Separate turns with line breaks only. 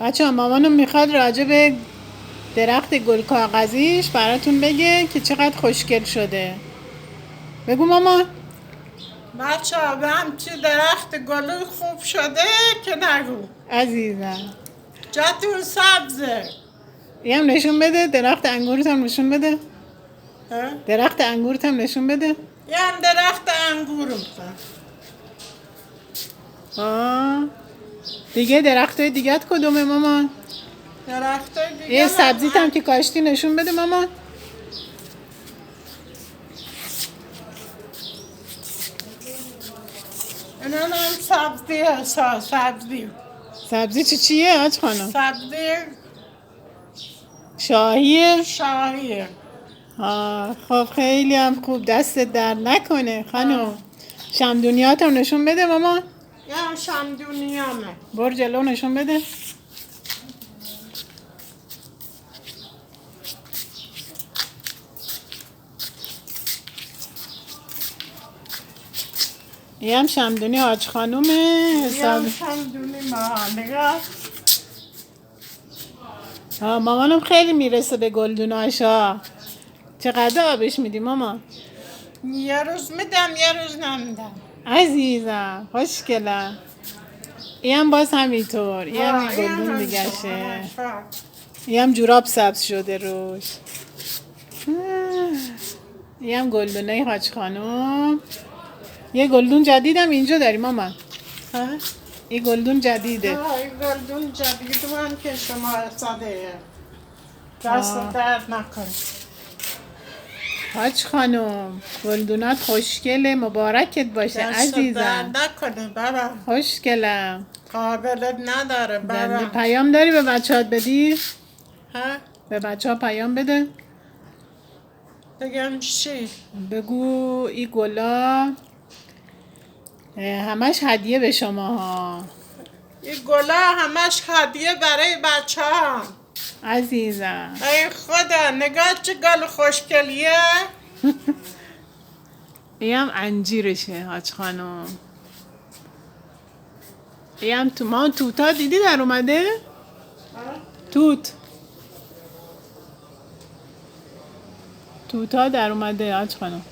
بچه مامانم میخواد راجع به درخت گل کاغذیش براتون بگه که چقدر خوشگل شده. بگو مامان.
بچه ها به همچی درخت گلوی خوب شده که نگو.
عزیزم
جاتون سبزه.
این هم نشون بده. درخت انگورت هم نشون بده.
اه؟
درخت انگورت هم نشون بده.
یه هم درخت انگور میخواد.
دیگه درخت های دیگت کدومه مامان؟
درخت دیگه
یه سبزیت هم که کاشتی نشون بده مامان.
اینا هم سبزیه. سبزی
سبزی چیه آج خانم؟
سبزی
شاهیه؟
شاهیه.
خب خیلی هم خوب. دستت در نکنه خانم. شمدونیات هم نشون بده مامان.
یه هم شمدونیامه.
برو جلو نشون بده. یه هم شمدونی حاج خانومه.
یه هم شمدونی نگاه.
مامانم خیلی میرسه به گلدوناشا. چقدر آبش میدی مامان؟
یه روز میدم یه روز نمیدم.
عزیزم خوشگلم. این هم باز همینطور. این هم گلدون دیگشه. این هم جوراب سبز شده روش. این هم گلدونه حاج خانوم. یه گلدون جدیدم اینجا داری مامان. این گلدون جدیده.
این گلدون جدید هم که شما ساده دست درد نکن.
حاج خانوم گلدونات خوشگله. مبارکت باشه عزیزم.
درد نکنه بابا.
خوشگلم.
قابلت نداره بابا.
پیام داری به بچه‌هات بدی؟
ها؟
به بچه‌ها پیام بده.
بگم چی؟
بگو این گلا همش هدیه به شما ها.
این گلا همش هدیه برای بچه ها.
عزیزم
ای خدا نگاه چه گل خوشگلیه.
این هم انجیرشه حاج خانم. این هم ما توتا دیدی در اومده؟ توتا در اومده حاج خانم.